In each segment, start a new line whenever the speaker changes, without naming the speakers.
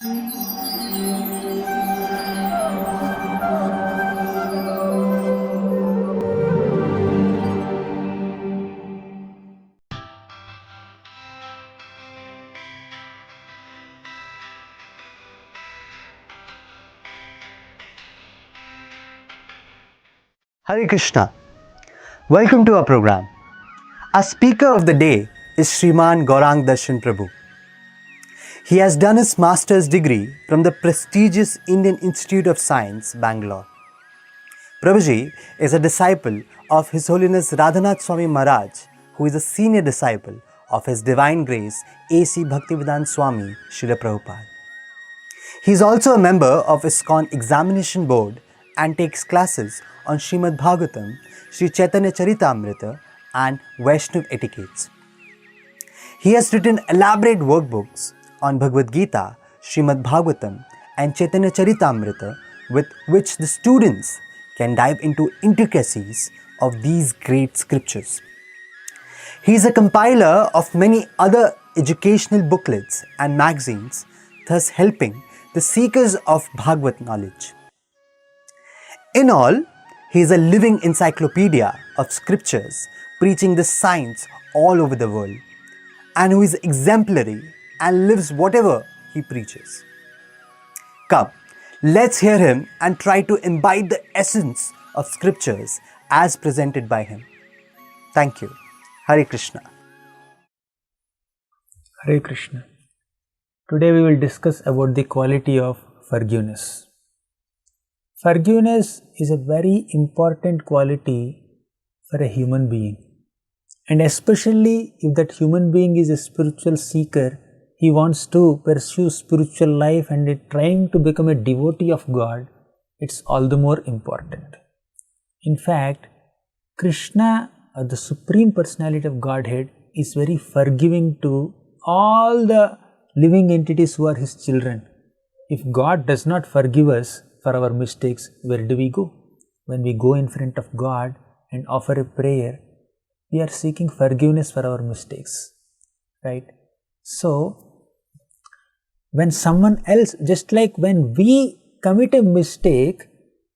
Hare Krishna. Welcome to our program. Our speaker of the day is Shriman Gauranga Darshan Prabhu. He has done his master's degree from the prestigious Indian Institute of Science, Bangalore. Prabhuji is a disciple of His Holiness Radhanath Swami Maharaj, who is a senior disciple of His Divine Grace A.C. Bhaktivedanta Swami Srila Prabhupada. He is also a member of ISKCON Examination Board and takes classes on Srimad Bhagavatam, Sri Chaitanya Charitamrita and Vaishnav etiquettes. He has written elaborate workbooks on Bhagavad Gita, Srimad Bhagavatam and Chaitanya Charitamrita, with which the students can dive into intricacies of these great scriptures. He is a compiler of many other educational booklets and magazines, thus helping the seekers of Bhagavad knowledge. In all, he is a living encyclopedia of scriptures preaching the science all over the world, and who is exemplary and lives whatever he preaches. Come, let's hear him and try to imbibe the essence of scriptures as presented by him. Thank you. Hare Krishna.
Hare Krishna. Today we will discuss about the quality of forgiveness. Forgiveness is a very important quality for a human being, and especially if that human being is a spiritual seeker, he wants to pursue spiritual life and is trying to become a devotee of God, it's all the more important. In fact, Krishna, or the Supreme Personality of Godhead, is very forgiving to all the living entities who are His children. If God does not forgive us for our mistakes, where do we go? When we go in front of God and offer a prayer, we are seeking forgiveness for our mistakes, right? So, when someone else, just like when we commit a mistake,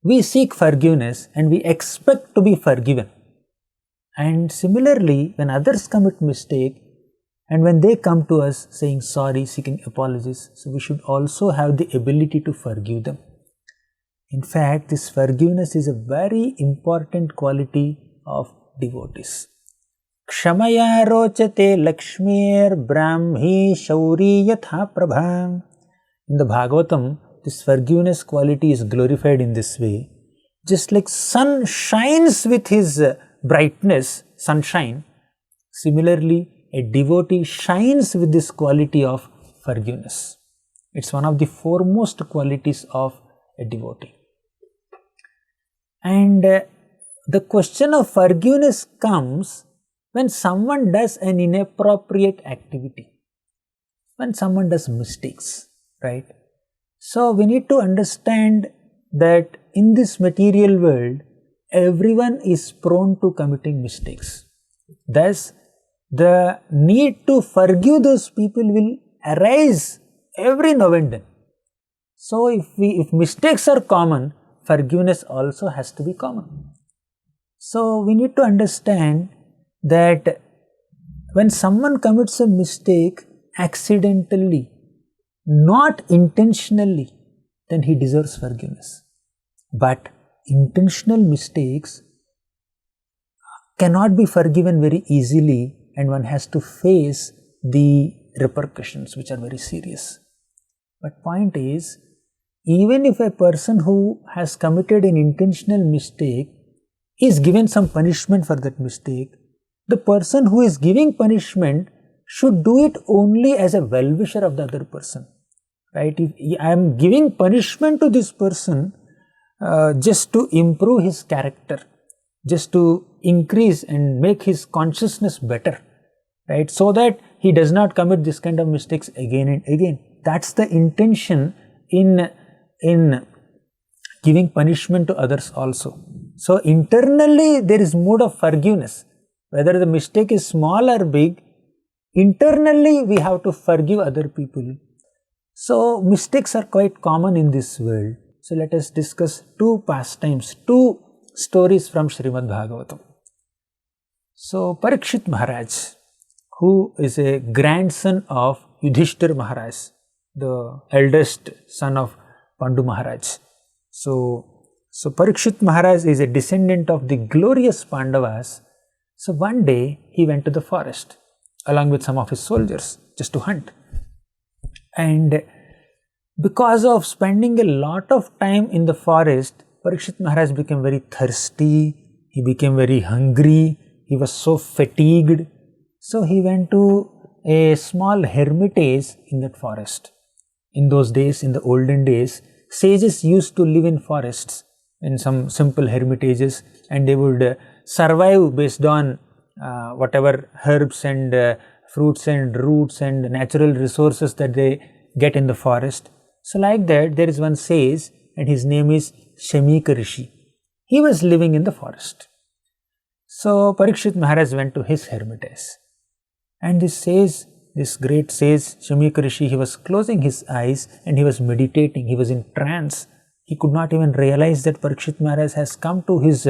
we seek forgiveness and we expect to be forgiven. And similarly, when others commit mistake and when they come to us saying sorry, seeking apologies, so we should also have the ability to forgive them. In fact, this forgiveness is a very important quality of devotees. Kshamaya rochate lakshmir brahmi shauri yatha prabha. In the Bhagavatam, this forgiveness quality is glorified in this way. Just like sun shines with his brightness, sunshine, similarly, a devotee shines with this quality of forgiveness. It's one of the foremost qualities of a devotee. And the question of forgiveness comes when someone does an inappropriate activity, when someone does mistakes, right? So we need to understand that in this material world, everyone is prone to committing mistakes. Thus, the need to forgive those people will arise every now and then. So if mistakes are common, forgiveness also has to be common. So we need to understand that when someone commits a mistake accidentally, not intentionally, then he deserves forgiveness. But intentional mistakes cannot be forgiven very easily, and one has to face the repercussions, which are very serious. But point is, even if a person who has committed an intentional mistake is given some punishment for that mistake, the person who is giving punishment should do it only as a well-wisher of the other person, right? If I am giving punishment to this person just to improve his character, just to increase and make his consciousness better, right? So that he does not commit this kind of mistakes again and again. That's the intention in giving punishment to others also. So internally there is mood of forgiveness. Whether the mistake is small or big, internally we have to forgive other people. So mistakes are quite common in this world. So let us discuss two pastimes, two stories from Srimad Bhagavatam. So Parikshit Maharaj, who is a grandson of Yudhishthir Maharaj, the eldest son of Pandu Maharaj. So Parikshit Maharaj is a descendant of the glorious Pandavas. So one day he went to the forest along with some of his soldiers just to hunt. And because of spending a lot of time in the forest, Parikshit Maharaj became very thirsty, he became very hungry, he was so fatigued. So he went to a small hermitage in that forest. In those days, in the olden days, sages used to live in forests, in some simple hermitages, and they would survive based on whatever herbs and fruits and roots and natural resources that they get in the forest. So like that, there is one sage and his name is Shamika Rishi. He was living in the forest. So Parikshit Maharaj went to his hermitage, and this sage, this great sage Shamika Rishi, he was closing his eyes and he was meditating, he was in trance. He could not even realize that Parikshit Maharaj has come to his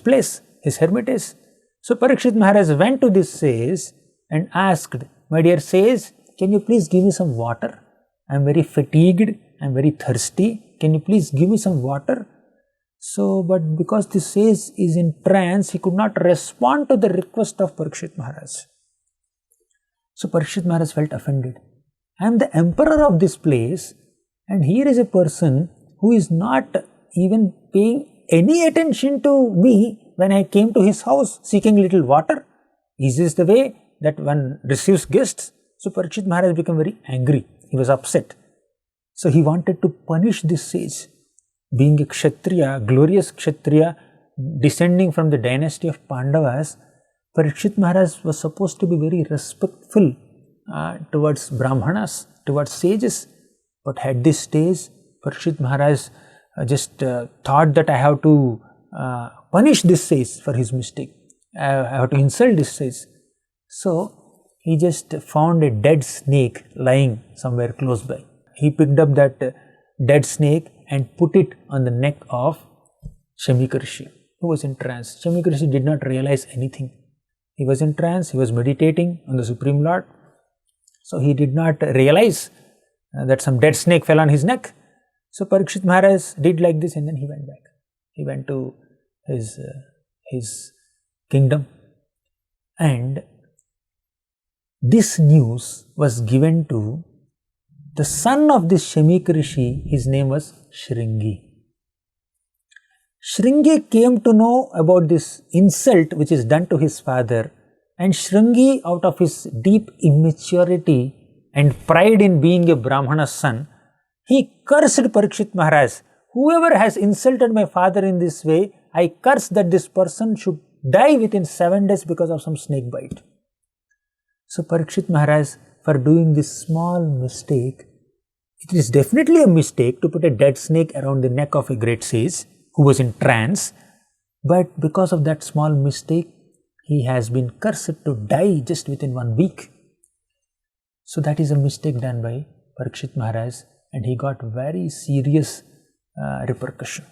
place, his hermitage. So Parikshit Maharaj went to this sage and asked, "My dear sage, can you please give me some water? I am very fatigued, I am very thirsty. Can you please give me some water?" So, but because the sage is in trance, he could not respond to the request of Parikshit Maharaj. So Parikshit Maharaj felt offended. I am the emperor of this place, and here is a person who is not even paying any attention to me when I came to his house seeking little water. Is this the way that one receives guests? So Parikshit Maharaj became very angry. He was upset. So he wanted to punish this sage. Being a Kshatriya, glorious Kshatriya, descending from the dynasty of Pandavas, Parikshit Maharaj was supposed to be very respectful towards Brahmanas, towards sages. But at this stage, Parikshit Maharaj just thought that I have to punish this sage for his mistake. I have to insult this sage. So he just found a dead snake lying somewhere close by. He picked up that dead snake and put it on the neck of Shamika Rishi, who was in trance. Shamika Rishi did not realize anything. He was in trance, he was meditating on the Supreme Lord. So he did not realize that some dead snake fell on his neck. So Parikshit Maharaj did like this, and then he went back. He went to his kingdom, and this news was given to the son of this Shamika Rishi. His name was Shringi. Shringi came to know about this insult which is done to his father, and Shringi, out of his deep immaturity and pride in being a Brahmana's son, he cursed Parikshit Maharaj. Whoever has insulted my father in this way, I curse that this person should die within 7 days because of some snake bite. So Parikshit Maharaj, for doing this small mistake, it is definitely a mistake to put a dead snake around the neck of a great sage who was in trance, but because of that small mistake, he has been cursed to die just within 1 week. So that is a mistake done by Parikshit Maharaj, and he got very serious repercussion.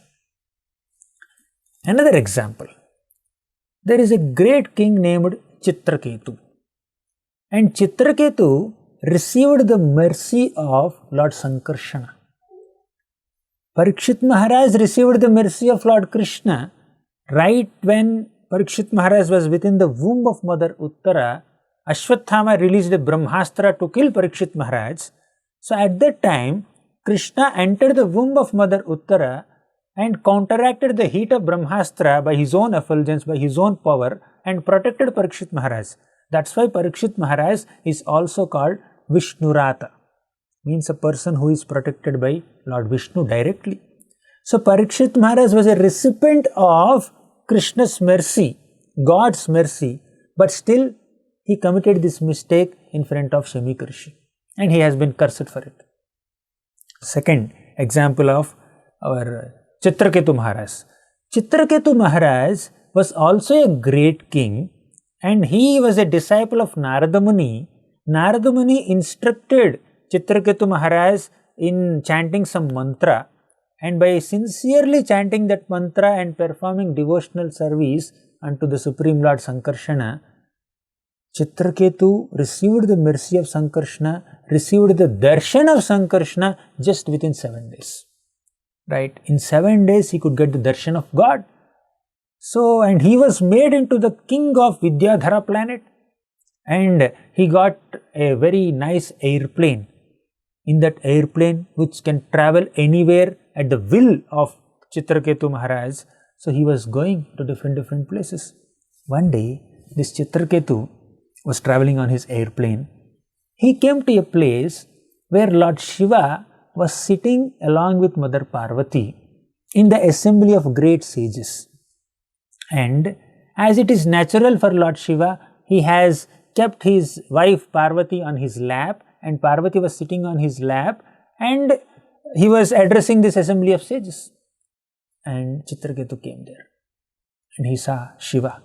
Another example. There is a great king named Chitra Ketu, and Chitra Ketu received the mercy of Lord Sankarsana. Parikshit Maharaj received the mercy of Lord Krishna right when Parikshit Maharaj was within the womb of Mother Uttara. Ashwathama released a Brahmastra to kill Parikshit Maharaj. So at that time, Krishna entered the womb of Mother Uttara and counteracted the heat of Brahmastra by his own effulgence, by his own power, and protected Parikshit Maharaj. That's why Parikshit Maharaj is also called Vishnurata, means a person who is protected by Lord Vishnu directly. So Parikshit Maharaj was a recipient of Krishna's mercy, God's mercy, but still he committed this mistake in front of Shamika Rishi, and he has been cursed for it. Second example of our Chitra Ketu Maharaj. Chitra Ketu Maharaj was also a great king, and he was a disciple of Narada Muni. Narada Muni instructed Chitra Ketu Maharaj in chanting some mantra, and by sincerely chanting that mantra and performing devotional service unto the Supreme Lord Sankarshana, Chitra Ketu received the mercy of Sankarshana, received the darshan of Sankarshana just within 7 days. Right? In 7 days he could get the darshan of God. So, and he was made into the king of Vidyadhara planet, and he got a very nice airplane. In that airplane, which can travel anywhere at the will of Chitra Ketu Maharaj, so he was going to different places. One day, this Chitra Ketu was traveling on his airplane. He came to a place where Lord Shiva was sitting along with Mother Parvati in the assembly of great sages. And as it is natural for Lord Shiva, he has kept his wife Parvati on his lap, and Parvati was sitting on his lap, and he was addressing this assembly of sages. And Chitra Ketu came there, and he saw Shiva.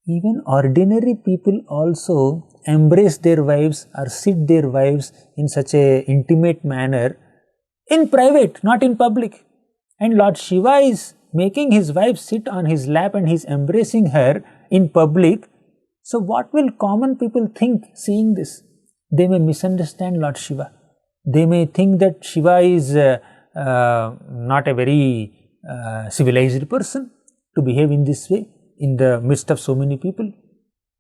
Even ordinary people also embrace their wives or sit their wives in such a intimate manner in private, not in public. And Lord Shiva is making his wife sit on his lap and he is embracing her in public. So what will common people think seeing this? They may misunderstand Lord Shiva. They may think that Shiva is not a very civilized person to behave in this way in the midst of so many people.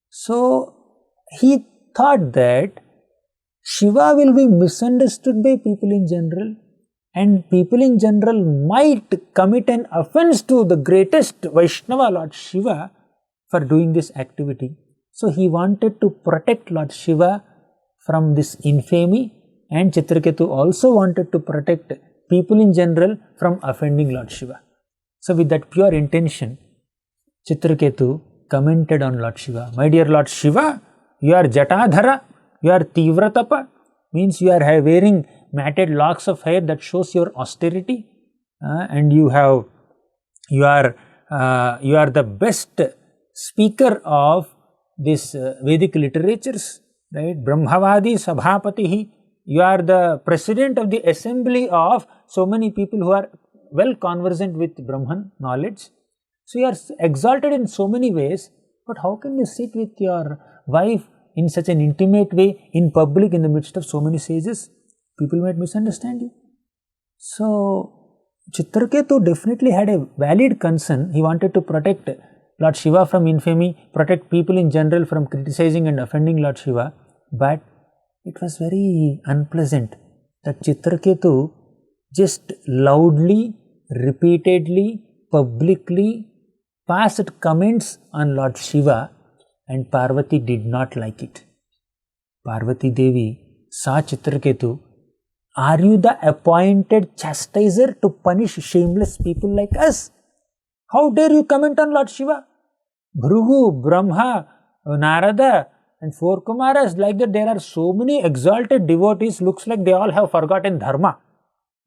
So he thought that Shiva will be misunderstood by people in general, and people in general might commit an offense to the greatest Vaishnava, Lord Shiva, for doing this activity. So he wanted to protect Lord Shiva from this infamy, and Chitra Ketu also wanted to protect people in general from offending Lord Shiva. So with that pure intention, Chitra Ketu commented on Lord Shiva. My dear Lord Shiva, you are Jatadhara, you are Tivratapa, means you are wearing matted locks of hair that shows your austerity, and you are the best speaker of this Vedic literatures, right? Brahmavadi Sabhapatihi, you are the president of the assembly of so many people who are well conversant with Brahman knowledge. So you are exalted in so many ways, but how can you sit with your wife in such an intimate way in public in the midst of so many sages? People might misunderstand you. So Chitra Ketu definitely had a valid concern. He wanted to protect Lord Shiva from infamy, protect people in general from criticizing and offending Lord Shiva, but it was very unpleasant that Chitra Ketu just loudly, repeatedly, publicly passed comments on Lord Shiva, and Parvati did not like it. Parvati Devi saw Chitra Ketu. Are you the appointed chastiser to punish shameless people like us? How dare you comment on Lord Shiva? Bhrugu, Brahma, Narada and 4 Kumaras, like that there are so many exalted devotees, looks like they all have forgotten dharma.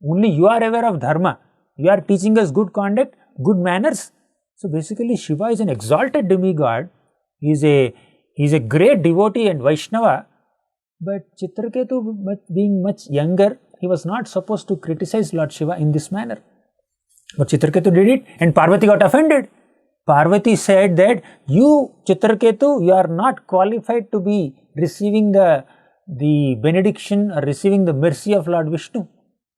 Only you are aware of dharma. You are teaching us good conduct, good manners. So basically Shiva is an exalted demigod. He is a great devotee and Vaishnava. But Chitra Ketu, being much younger, he was not supposed to criticize Lord Shiva in this manner. But Chitra Ketu did it, and Parvati got offended. Parvati said that you, Chitra Ketu, you are not qualified to be receiving the benediction or receiving the mercy of Lord Vishnu.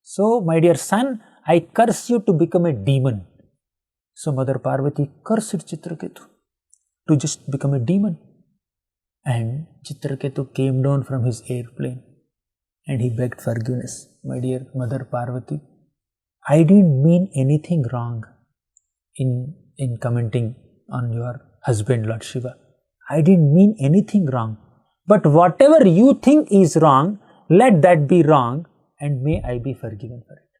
So, my dear son, I curse you to become a demon. So, Mother Parvati cursed Chitra Ketu to just become a demon. And Chitra Ketu came down from his airplane and he begged forgiveness. My dear Mother Parvati, I didn't mean anything wrong in commenting on your husband Lord Shiva. I didn't mean anything wrong. But whatever you think is wrong, let that be wrong, and may I be forgiven for it.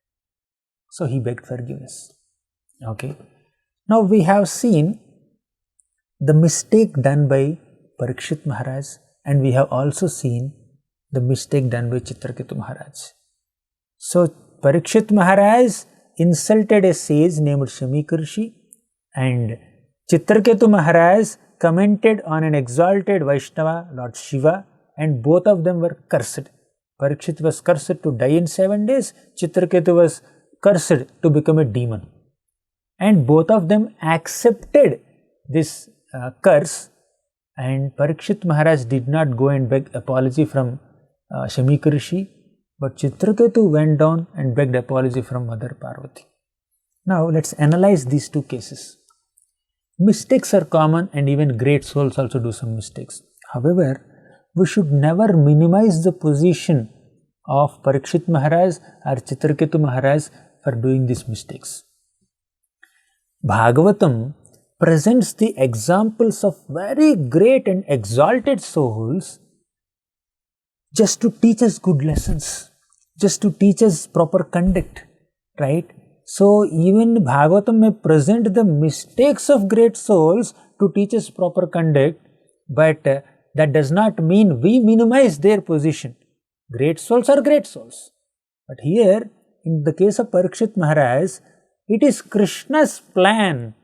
So he begged forgiveness. Okay. Now we have seen the mistake done by Parikshit Maharaj, and we have also seen the mistake done by Chitra Ketu Maharaj. So Parikshit Maharaj insulted a sage named Shamikarshi, and Chitra Ketu Maharaj commented on an exalted Vaishnava, Lord Shiva, and both of them were cursed. Parikshit was cursed to die in 7 days. Chitra Ketu was cursed to become a demon. And both of them accepted this curse, and Parikshit Maharaj did not go and beg apology from Shamika Rishi, but Chitra Ketu went down and begged apology from Mother Parvati. Now let's analyze these two cases. Mistakes are common, and even great souls also do some mistakes. However, we should never minimize the position of Parikshit Maharaj or Chitra Ketu Maharaj for doing these mistakes. Bhagavatam presents the examples of very great and exalted souls just to teach us good lessons, just to teach us proper conduct, right? So even Bhagavatam may present the mistakes of great souls to teach us proper conduct, but that does not mean we minimize their position. Great souls are great souls. But here, in the case of Parikshit Maharaj, it is Krishna's plan.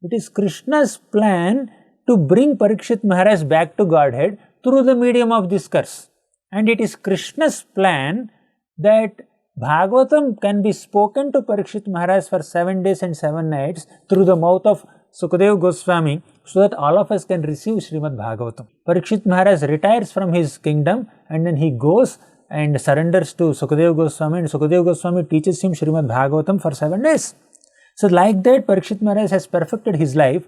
It is Krishna's plan to bring Parikshit Maharaj back to Godhead through the medium of this curse. And it is Krishna's plan that Bhagavatam can be spoken to Parikshit Maharaj for 7 days and 7 nights through the mouth of Sukadeva Goswami, so that all of us can receive Srimad Bhagavatam. Parikshit Maharaj retires from his kingdom and then he goes and surrenders to Sukadeva Goswami, and Sukadeva Goswami teaches him Srimad Bhagavatam for 7 days. So like that, Parikshit Maharaj has perfected his life,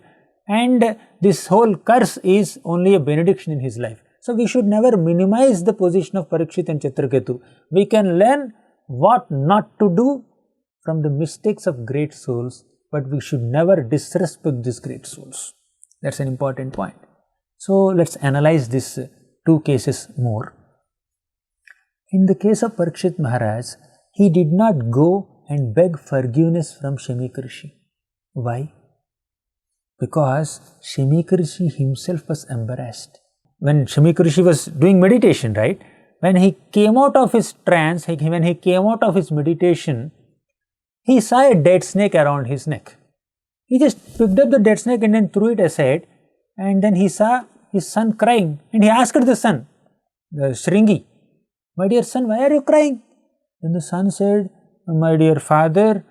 and this whole curse is only a benediction in his life. So we should never minimize the position of Parikshit and Chitra Ketu. We can learn what not to do from the mistakes of great souls, but we should never disrespect these great souls. That's an important point. So let's analyze these two cases more. In the case of Parikshit Maharaj, he did not go and beg forgiveness from Shamika Rishi. Why? Because Shamika Rishi himself was embarrassed. When Shamika Rishi was doing meditation, right? When he came out of his trance, when he came out of his meditation, he saw a dead snake around his neck. He just picked up the dead snake and then threw it aside, and then he saw his son crying, and he asked the son, the Shringi, "My dear son, why are you crying?" Then the son said, "My dear father,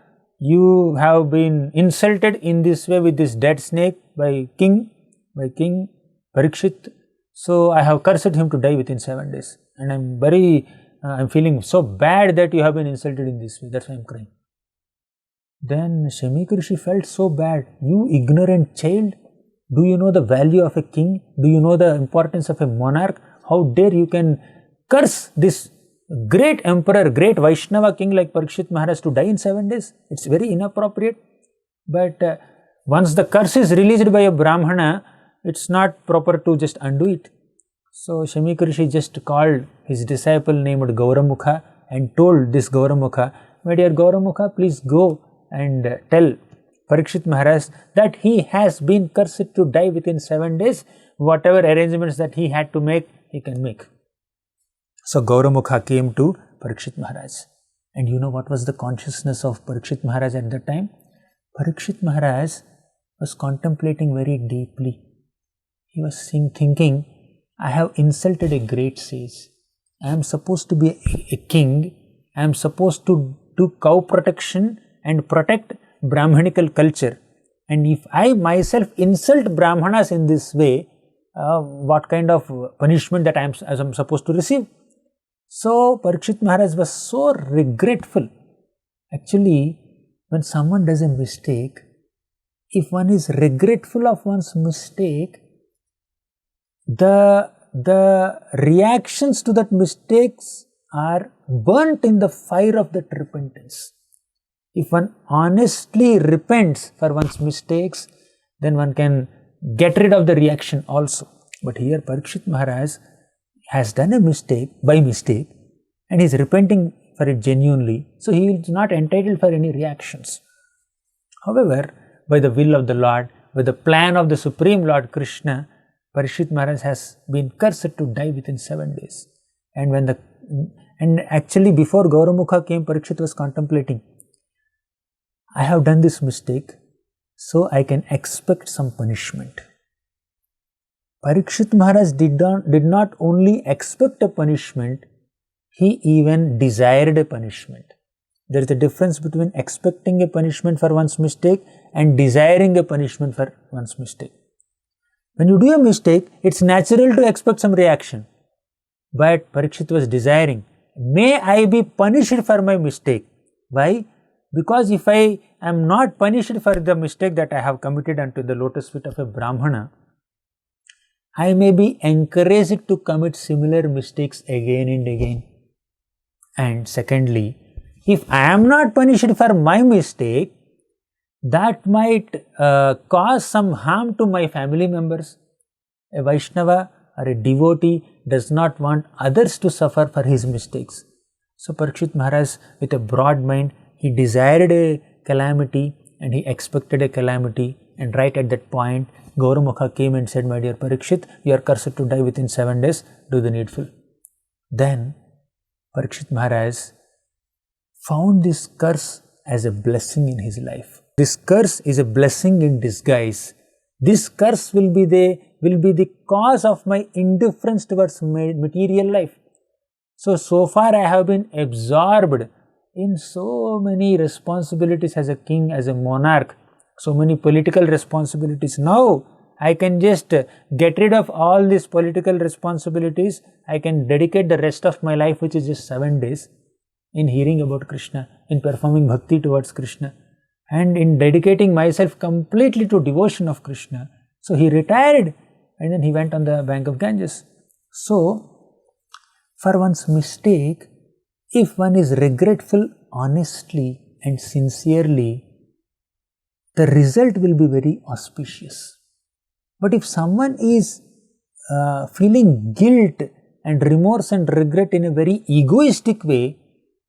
you have been insulted in this way with this dead snake by King Parikshit. So I have cursed him to die within 7 days. And I'm feeling so bad that you have been insulted in this way. That's why I'm crying." Then Shamika Rishi felt so bad. "You ignorant child, do you know the value of a king? Do you know the importance of a monarch? How dare you can curse this great emperor, great Vaishnava king like Parikshit Maharaj to die in 7 days? It's very inappropriate." But once the curse is released by a Brahmana, it's not proper to just undo it. So Shamika Rishi just called his disciple named Gauramukha and told this Gauramukha, "My dear Gauramukha, please go and tell Parikshit Maharaj that he has been cursed to die within 7 days. Whatever arrangements that he had to make, he can make." So Gauramukha came to Parikshit Maharaj. And you know what was the consciousness of Parikshit Maharaj at that time? Parikshit Maharaj was contemplating very deeply. He was thinking, "I have insulted a great sage. I am supposed to be a king. I am supposed to do cow protection and protect Brahmanical culture. And if I myself insult Brahmanas in this way, what kind of punishment that I am supposed to receive?" So Parikshit Maharaj was so regretful. Actually, when someone does a mistake, if one is regretful of one's mistake, the reactions to that mistakes are burnt in the fire of that repentance. If one honestly repents for one's mistakes, then one can get rid of the reaction also. But here Parikshit Maharaj has done a mistake by mistake, and he is repenting for it genuinely, so he is not entitled for any reactions. However, by the will of the Lord, by the plan of the Supreme Lord Krishna, Parikshit Maharaj has been cursed to die within 7 days. And actually before Gauramukha came, Parikshit was contemplating, "I have done this mistake, so I can expect some punishment." Parikshit Maharaj did not only expect a punishment, he even desired a punishment. There is a difference between expecting a punishment for one's mistake and desiring a punishment for one's mistake. When you do a mistake, it's natural to expect some reaction. But Parikshit was desiring, may I be punished for my mistake. Why? Because if I am not punished for the mistake that I have committed unto the lotus feet of a Brahmana, I may be encouraged to commit similar mistakes again and again. And secondly, if I am not punished for my mistake, that might cause some harm to my family members. A Vaishnava or a devotee does not want others to suffer for his mistakes. So Parikshit Maharaj, with a broad mind, he desired a calamity and he expected a calamity, and right at that point, Gauramukha came and said, my dear Parikshit, you are cursed to die within 7 days, do the needful. Then Parikshit Maharaj found this curse as a blessing in his life. This curse is a blessing in disguise. This curse will be the cause of my indifference towards material life. So far I have been absorbed in so many responsibilities as a king, as a monarch, so many political responsibilities. Now I can just get rid of all these political responsibilities. I can dedicate the rest of my life, which is just 7 days, in hearing about Krishna, in performing bhakti towards Krishna, and in dedicating myself completely to devotion of Krishna. So he retired and then he went on the bank of Ganges. So for one's mistake, if one is regretful honestly and sincerely, the result will be very auspicious. But if someone is feeling guilt and remorse and regret in a very egoistic way,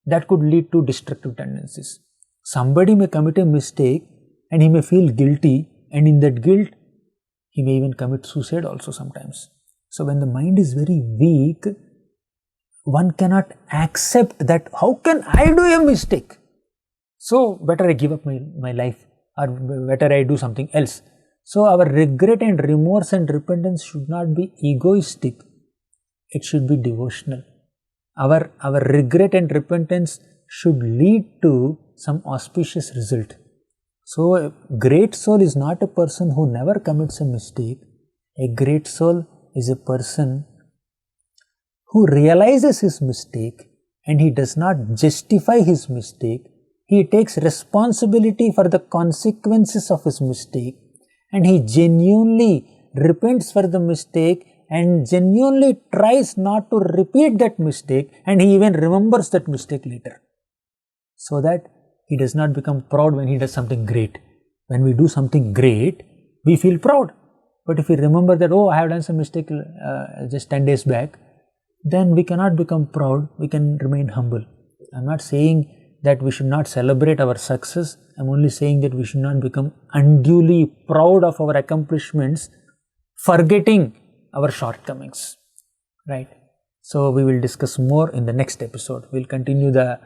that could lead to destructive tendencies. Somebody may commit a mistake and he may feel guilty, and in that guilt, he may even commit suicide also sometimes. So when the mind is very weak, one cannot accept that, how can I do a mistake? So better I give up my life, or better I do something else. So our regret and remorse and repentance should not be egoistic. It should be devotional. Our regret and repentance should lead to some auspicious result. So a great soul is not a person who never commits a mistake. A great soul is a person who realizes his mistake and he does not justify his mistake. He takes responsibility for the consequences of his mistake, and he genuinely repents for the mistake and genuinely tries not to repeat that mistake, and he even remembers that mistake later, so that he does not become proud when he does something great. When we do something great, we feel proud. But if we remember that, oh, I have done some mistake just 10 days back, then we cannot become proud, we can remain humble. I am not saying that we should not celebrate our success. I am only saying that we should not become unduly proud of our accomplishments, forgetting our shortcomings. Right? So we will discuss more in the next episode. We will continue the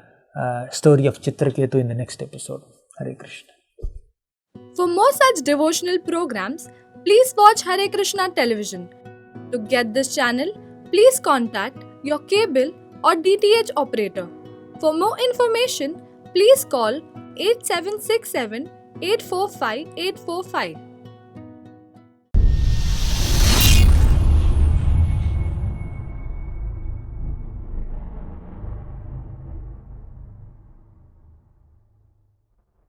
story of Chitra Ketu in the next episode. Hare Krishna.
For more such devotional programs, please watch Hare Krishna television. To get this channel, please contact your cable or DTH operator. For more information, please call 8767 845 845.